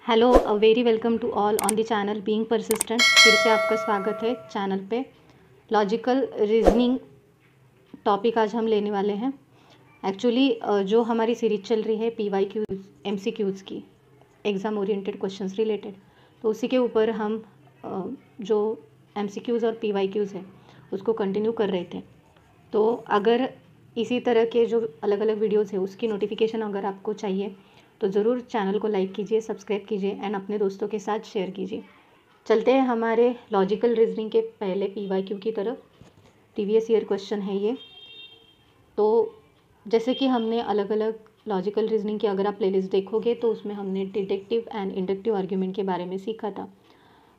Hello, very welcome to all on the channel being persistent. फिर से आपका स्वागत है चैनल पे। लॉजिकल रीजनिंग टॉपिक आज हम लेने वाले हैं। एक्चुअली जो हमारी सीरीज चल रही है PYQs MCQs की, एग्ज़ाम ओरिएंटेड क्वेश्चंस रिलेटेड, तो उसी के ऊपर हम जो MCQs और PYQs है उसको कंटिन्यू कर रहे थे। तो अगर इसी तरह के जो अलग अलग वीडियोज़ है उसकी नोटिफिकेशन अगर आपको चाहिए तो ज़रूर चैनल को लाइक कीजिए, सब्सक्राइब कीजिए एंड अपने दोस्तों के साथ शेयर कीजिए। चलते हैं हमारे लॉजिकल रीजनिंग के पहले PYQ की तरफ। प्रीवियस ईयर क्वेश्चन है ये। तो जैसे कि हमने अलग अलग लॉजिकल रीजनिंग की अगर आप प्लेलिस्ट देखोगे तो उसमें हमने डिडक्टिव एंड इंडक्टिव आर्ग्यूमेंट के बारे में सीखा था।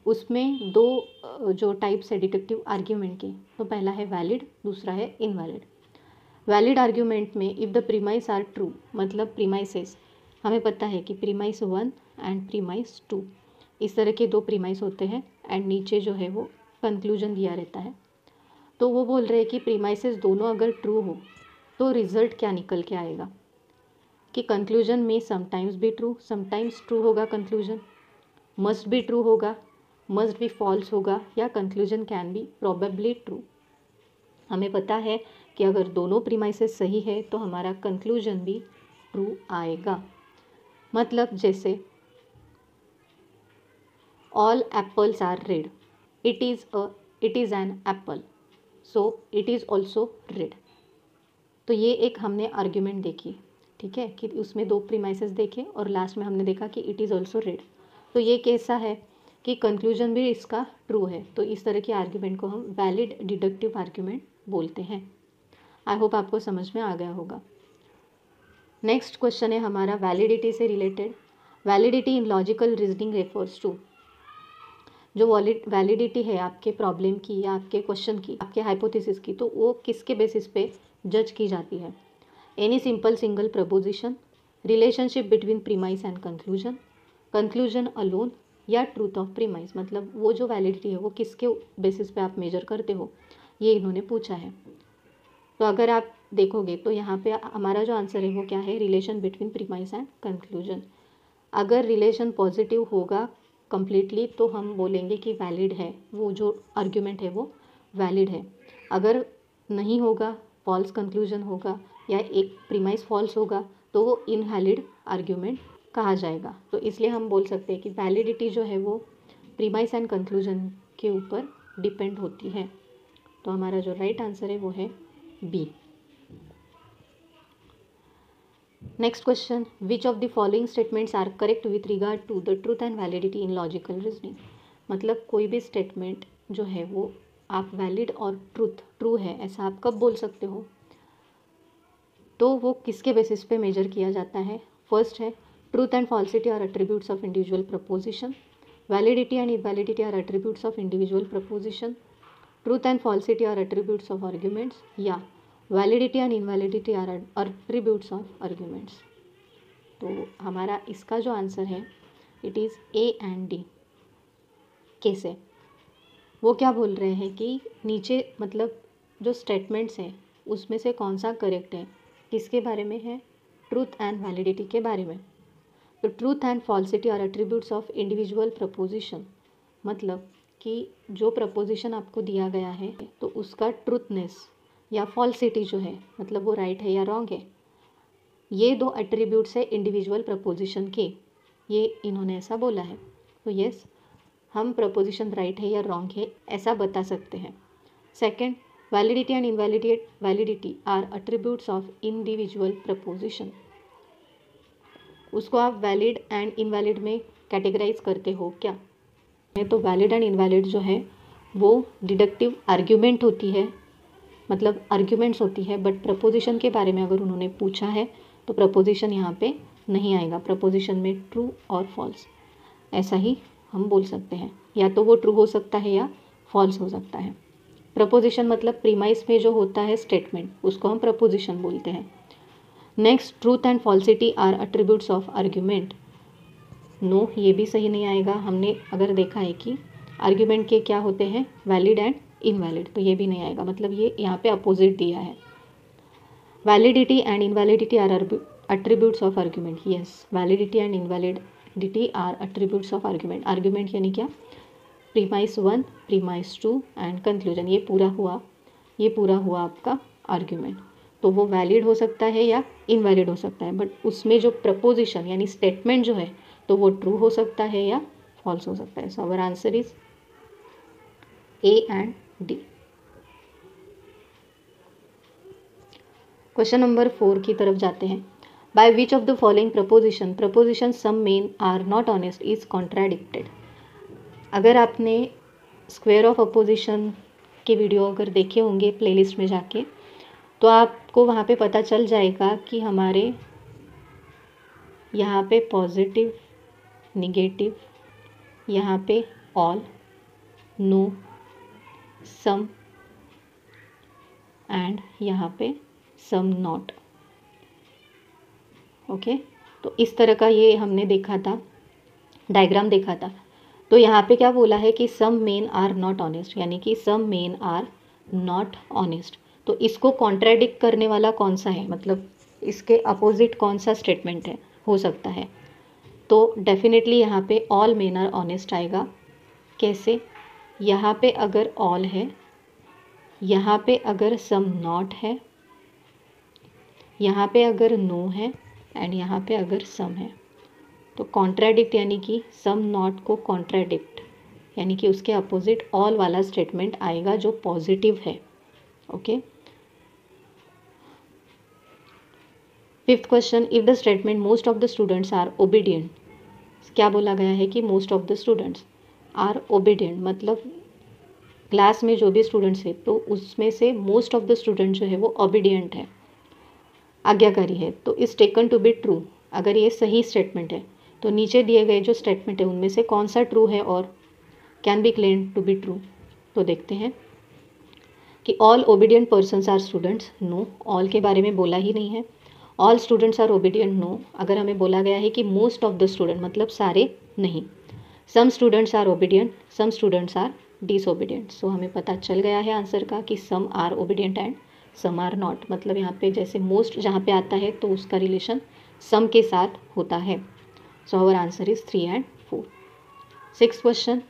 उसमें दो जो टाइप्स है डिडक्टिव आर्ग्यूमेंट के, तो पहला है वैलिड, दूसरा है इनवैलिड। वैलिड आर्ग्यूमेंट में if the premise are true, मतलब प्रीमाइसेस हमें पता है कि प्रीमाइस 1 एंड प्रीमाइस 2 इस तरह के दो प्रीमाइस होते हैं एंड नीचे जो है वो कंक्लूजन दिया रहता है। तो वो बोल रहे हैं कि प्रीमाइसेस दोनों अगर ट्रू हो तो रिजल्ट क्या निकल के आएगा कि कंक्लूजन में समटाइम्स भी ट्रू, समटाइम्स ट्रू होगा कंक्लूजन, मस्ट भी ट्रू होगा, मस्ट भी फॉल्स होगा, या conclusion can be probably true. हमें पता है कि अगर दोनों प्रीमाइसेस सही है तो हमारा कंक्लूजन भी ट्रू आएगा। मतलब जैसे all apples are red, it is an apple, so it is also red. तो ये एक हमने आर्ग्यूमेंट देखी, ठीक है, कि उसमें दो प्रीमाइसेस देखे और लास्ट में हमने देखा कि इट इज़ ऑल्सो रेड। तो ये कैसा है कि कंक्लूजन भी इसका ट्रू है। तो इस तरह के आर्ग्यूमेंट को हम वैलिड डिडक्टिव आर्ग्यूमेंट बोलते हैं। आई होप आपको समझ में आ गया होगा। नेक्स्ट क्वेश्चन है हमारा वैलिडिटी से related. Validity in logical reasoning refers to, जो वैलिडिटी है आपके प्रॉब्लम की या आपके क्वेश्चन की, आपके हाइपोथेसिस की, तो वो किसके बेसिस पे जज की जाती है। Any simple single preposition, relationship between premise and conclusion, conclusion alone, या ट्रूथ ऑफ प्रीमाइस। मतलब वो जो वैलिडिटी है वो किसके बेसिस पे आप मेजर करते हो, ये इन्होंने पूछा है। तो अगर आप देखोगे तो यहाँ पे हमारा जो आंसर है वो क्या है, relation between premise and conclusion. अगर रिलेशन पॉजिटिव होगा कम्प्लीटली तो हम बोलेंगे कि वैलिड है, वो जो आर्ग्यूमेंट है वो वैलिड है। अगर नहीं होगा, फॉल्स कंक्लूजन होगा या एक प्रीमाइस फॉल्स होगा तो वो इनवैलिड आर्ग्यूमेंट कहा जाएगा। तो इसलिए हम बोल सकते हैं कि वैलिडिटी जो है वो प्रीमाइस एंड कंक्लूजन के ऊपर डिपेंड होती है। तो हमारा जो राइट आंसर है वो है B. Next question, which of the following statements are correct with regard to the truth and validity in logical reasoning. मतलब कोई भी स्टेटमेंट जो है वो आप वैलिड और ट्रू है ऐसा आप कब बोल सकते हो, तो वो किसके बेसिस पे मेजर किया जाता है। फर्स्ट है truth and falsity are attributes of individual proposition, validity and invalidity are attributes of individual proposition, truth and falsity are attributes of arguments, या validity and invalidity are attributes of arguments. तो हमारा इसका जो answer है it is A and D. कैसे, वो क्या बोल रहे हैं कि नीचे मतलब जो स्टेटमेंट्स हैं उसमें से कौन सा करेक्ट है, किसके बारे में है, ट्रूथ एंड वैलिडिटी के बारे में। तो truth and falsity are attributes of individual proposition, मतलब कि जो प्रपोजिशन आपको दिया गया है तो उसका ट्रूथनेस या फॉल्सिटी जो है, मतलब वो राइट है या रॉन्ग है, ये दो एट्रीब्यूट्स है इंडिविजुअल प्रपोजिशन के, ये इन्होंने ऐसा बोला है। तो यस, हम प्रपोजिशन राइट है या रॉन्ग है ऐसा बता सकते हैं। Second, validity and invalidity are attributes of individual proposition, उसको आप वैलिड एंड इनवैलिड में कैटेगराइज करते हो क्या। तो वैलिड एंड इनवैलिड जो है वो डिडक्टिव आर्ग्यूमेंट होती है, मतलब आर्ग्यूमेंट्स होती है, बट प्रपोजिशन के बारे में अगर उन्होंने पूछा है तो प्रपोजिशन यहाँ पे नहीं आएगा। प्रपोजिशन में ट्रू और फॉल्स ऐसा ही हम बोल सकते हैं, या तो वो ट्रू हो सकता है या फॉल्स हो सकता है। प्रपोजिशन मतलब प्रीमाइस में जो होता है स्टेटमेंट, उसको हम प्रपोजिशन बोलते हैं। Next, truth and falsity are attributes of argument. No, ये भी सही नहीं आएगा। हमने अगर देखा है कि आर्ग्यूमेंट के क्या होते हैं, वैलिड एंड इनवैलिड, तो ये भी नहीं आएगा, मतलब ये यहाँ पे अपोजिट दिया है। Validity and invalidity are attributes of argument, yes, validity and validity are attributes of argument. Argument यानी क्या, प्रीमाइस 1, प्रीमाइस 2 एंड कंक्लूजन, ये पूरा हुआ आपका आर्ग्यूमेंट। तो वो वैलिड हो सकता है या इनवैलिड हो सकता है, बट उसमें जो प्रपोजिशन यानी स्टेटमेंट जो है तो वो ट्रू हो सकता है या फॉल्स हो सकता है। So our answer is A and D. Question number 4 की तरफ जाते हैं। By which of the following proposition some men are not honest is contradicted. अगर आपने स्क्वायर ऑफ अपोजिशन के वीडियो अगर देखे होंगे प्लेलिस्ट में जाके, तो आपको वहाँ पे पता चल जाएगा कि हमारे यहाँ पे पॉजिटिव, निगेटिव, यहाँ पे ऑल, नो, सम एंड यहाँ पे सम नॉट। ओके, तो इस तरह का ये हमने देखा था, डायग्राम देखा था। तो यहाँ पे क्या बोला है कि some men are not honest, यानी कि some men are not honest. तो इसको कॉन्ट्राडिक्ट करने वाला कौन सा है, मतलब इसके अपोजिट कौन सा स्टेटमेंट है हो सकता है। तो डेफिनेटली यहाँ पे ऑल मेन आर ऑनेस्ट आएगा। कैसे, यहाँ पे अगर ऑल है, यहाँ पे अगर सम नॉट है, यहाँ पे अगर नो है एंड यहाँ पे अगर सम है। तो कॉन्ट्राडिक्ट यानी कि सम नॉट को कॉन्ट्राडिक्ट यानी कि उसके अपोजिट ऑल वाला स्टेटमेंट आएगा जो पॉजिटिव है। Okay, fifth question, if the statement most of the students are obedient. क्या बोला गया है कि most of the students are obedient, मतलब क्लास में जो भी स्टूडेंट्स है तो उसमें से मोस्ट ऑफ द स्टूडेंट जो है वो ओबीडियंट है, आज्ञाकारी है। तो is taken to be true, अगर ये सही स्टेटमेंट है तो नीचे दिए गए जो स्टेटमेंट है उनमें से कौन सा ट्रू है और can be claimed to be true. तो देखते हैं कि all obedient persons are students, no, all के बारे में बोला ही नहीं है। All students are obedient, no. अगर हमें बोला गया है कि मोस्ट ऑफ द स्टूडेंट, मतलब सारे नहीं। Some students are obedient, some students are disobedient. So हमें पता चल गया है आंसर का कि some are obedient and some are not, मतलब यहाँ पे जैसे मोस्ट जहाँ पे आता है तो उसका रिलेशन सम के साथ होता है। So our answer is 3 and 4। Sixth question,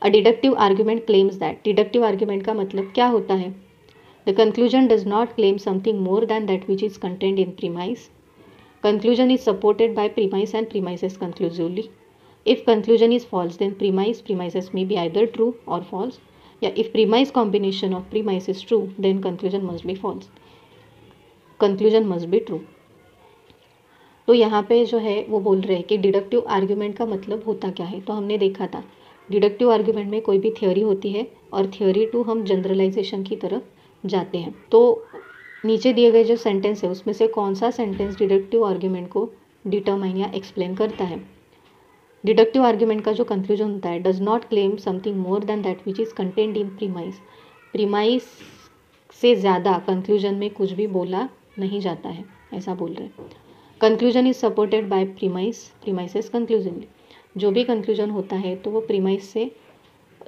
a deductive argument claims that. Deductive argument का मतलब क्या होता है, the conclusion does not claim something more than that which is contained in premise. Conclusion is supported by premise and premises conclusively. If conclusion is false then premises may be either true or false, या if premise combination of premise is true then conclusion must be false, conclusion must be true। तो यहाँ पे जो है वो बोल रहे हैं कि डिडक्टिव आर्ग्यूमेंट का मतलब होता क्या है। तो हमने देखा था डिडक्टिव आर्ग्यूमेंट में कोई भी थ्योरी होती है और थ्योरी टू हम जनरलाइजेशन की तरफ जाते हैं। तो नीचे दिए गए जो सेंटेंस है उसमें से कौन सा सेंटेंस डिडक्टिव आर्ग्यूमेंट को डिटरमाइन या एक्सप्लेन करता है। डिडक्टिव आर्ग्यूमेंट का जो कंक्लूजन होता है, does not claim something more than that which is contained in premise. Premise से ज़्यादा कंक्लूजन में कुछ भी बोला नहीं जाता है, ऐसा बोल रहे हैं। Conclusion is supported by premises conclusionly. जो भी कंक्लूजन होता है तो वो प्रीमाइस से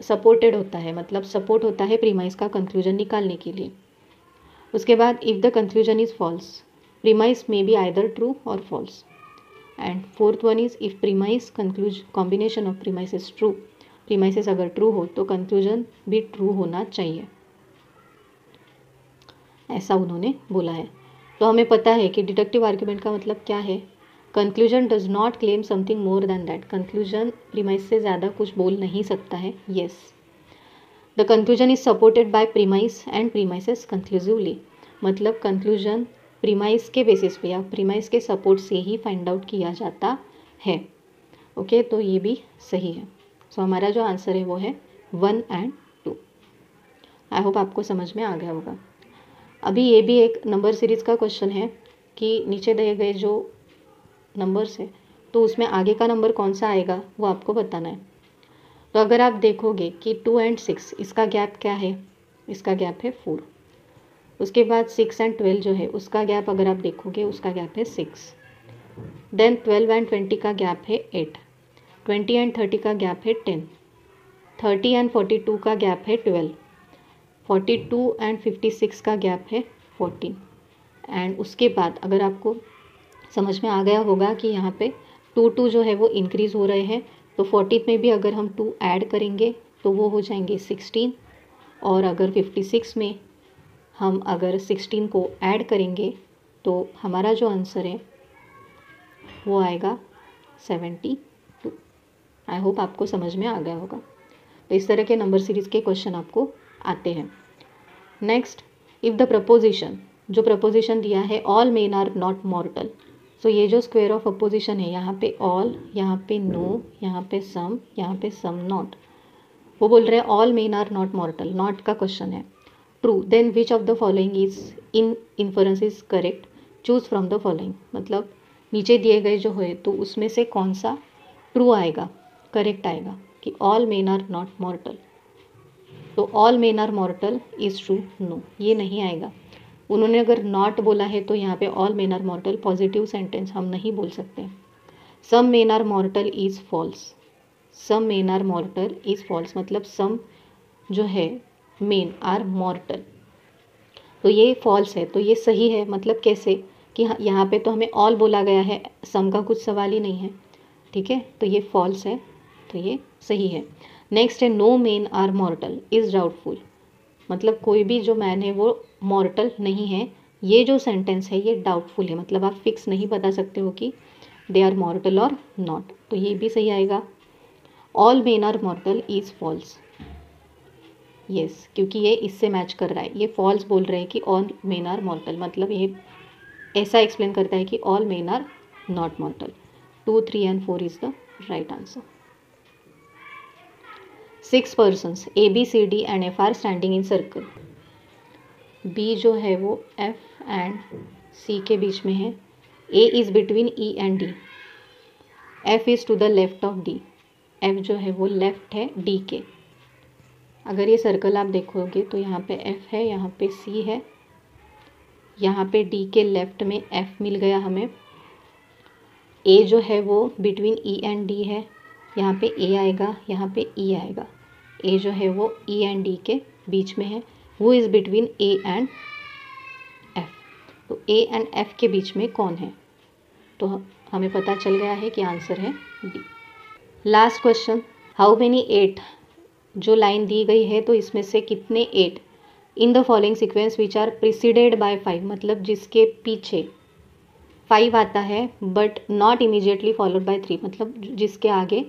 सपोर्टेड होता है, मतलब सपोर्ट होता है प्रीमाइस का कंक्लूजन निकालने के लिए। उसके बाद if the conclusion is false, premise may be either true और false. And fourth one is if premise combination of premises true, premises अगर ट्रू हो तो कंक्लूजन भी ट्रू होना चाहिए, ऐसा उन्होंने बोला है। तो हमें पता है कि डिडक्टिव आर्ग्यूमेंट का मतलब क्या है, conclusion does not claim something more than that, conclusion premise से ज़्यादा कुछ बोल नहीं सकता है। Yes, the conclusion is supported by premise and premises conclusively, मतलब कंक्लूजन प्रीमाइस के बेसिस पे या प्रीमाइस के सपोर्ट से ही फाइंड आउट किया जाता है। ओके, तो ये भी सही है। सो हमारा जो आंसर है वो है 1 एंड 2। आई होप आपको समझ में आ गया होगा। अभी ये भी एक नंबर सीरीज़ का क्वेश्चन है कि नीचे दिए गए जो नंबर्स है तो उसमें आगे का नंबर कौन सा आएगा वो आपको बताना है। तो अगर आप देखोगे कि 2 एंड 6 इसका गैप क्या है, इसका गैप है 4। उसके बाद 6 एंड 12 जो है उसका गैप अगर आप देखोगे उसका गैप है 6। देन 12 एंड 20 का गैप है 8। 20 एंड 30 का गैप है 10। 30 एंड 42 का गैप है 12। 42 एंड 56 का गैप है 14। एंड उसके बाद अगर आपको समझ में आ गया होगा कि यहाँ पे 2 जो है वो इंक्रीज़ हो रहे हैं, तो 40 में भी अगर हम 2 ऐड करेंगे तो वो हो जाएंगे 16, और अगर 56 में हम अगर 16 को ऐड करेंगे तो हमारा जो आंसर है वो आएगा 72। आई होप आपको समझ में आ गया होगा। तो इस तरह के नंबर सीरीज़ के क्वेश्चन आपको आते हैं। नेक्स्ट, इफ़ द प्रपोजिशन, जो प्रपोजिशन दिया है all men are not mortal, so ये जो स्क्वायर ऑफ अपोजिशन है, यहाँ पे ऑल, यहाँ पे नो, यहाँ पे सम, यहाँ पे सम नॉट, वो बोल रहे हैं all men are not mortal, not का क्वेश्चन है। True, then which of the following is in inference is correct, choose from the following, मतलब नीचे दिए गए जो है तो उसमें से कौन सा ट्रू आएगा, करेक्ट आएगा कि all men are not mortal. तो all men are mortal is true, no, ये नहीं आएगा। उन्होंने अगर नॉट बोला है तो यहाँ पे all men are mortal positive sentence हम नहीं बोल सकते। Some men are mortal is false, some men are mortal is false, मतलब सम जो है मेन आर मॉर्टल, तो ये फॉल्स है, तो ये सही है। मतलब कैसे कि यहाँ पे तो हमें ऑल बोला गया है, सम का कुछ सवाल ही नहीं है, ठीक है, तो ये फॉल्स है, तो ये सही है। नेक्स्ट है no men are mortal is doubtful, मतलब कोई भी जो मैन है वो मॉर्टल नहीं है। ये जो सेंटेंस है ये डाउटफुल है, मतलब आप फिक्स नहीं बता सकते हो कि दे आर मॉर्टल और नॉट, तो ये भी सही आएगा। All men are mortal is false, yes, क्योंकि ये इससे मैच कर रहा है, ये फॉल्स बोल रहे हैं कि ऑल मेन आर मॉर्टल, मतलब ये ऐसा एक्सप्लेन करता है कि all men are not mortal. 2, 3 and 4 is the right answer. 6 persons A, B, C, D and F are standing in circle. B जो है वो F एंड C के बीच में है, A is between E and D, F is to the left of D, F जो है वो left है D के। अगर ये सर्कल आप देखोगे तो यहाँ पे F है, यहाँ पे C है, यहाँ पे D के लेफ्ट में F मिल गया हमें। A जो है वो बिटवीन E एंड D है, यहाँ पे A आएगा, यहाँ पे E आएगा। A जो है वो E एंड D के बीच में है, वो is between A and F, तो A एंड F के बीच में कौन है, तो हमें पता चल गया है कि आंसर है D। Last question, how many 8, जो लाइन दी गई है तो इसमें से कितने 8 in the following sequence which are preceded by 5, मतलब जिसके पीछे 5 आता है but not immediately followed by 3, मतलब जिसके आगे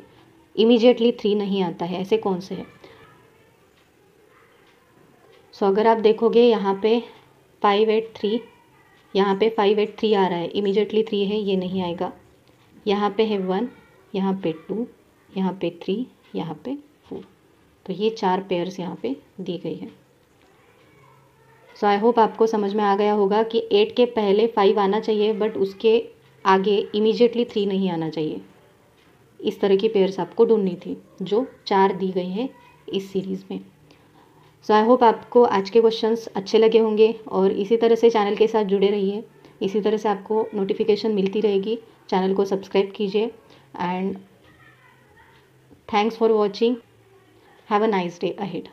इमीडिएटली 3 नहीं आता है, ऐसे कौन से है। सो अगर आप देखोगे यहाँ पे 5, 8, 3, यहाँ पे 5, 8, 3 आ रहा है, इमीडिएटली 3 है, ये नहीं आएगा। यहाँ पे है 1, यहाँ पे 2, यहाँ पे 3, यहाँ पे 4, तो ये 4 पेयर्स यहाँ पे दी गई है। सो आई होप आपको समझ में आ गया होगा कि 8 के पहले 5 आना चाहिए बट उसके आगे इमीडिएटली 3 नहीं आना चाहिए। इस तरह की पेयर्स आपको ढूंढनी थी जो 4 दी गई हैं इस सीरीज़ में। सो आई होप आपको आज के क्वेश्चंस अच्छे लगे होंगे और इसी तरह से चैनल के साथ जुड़े रहिए, इसी तरह से आपको नोटिफिकेशन मिलती रहेगी। चैनल को सब्सक्राइब कीजिए and thanks for watching, have a nice day ahead.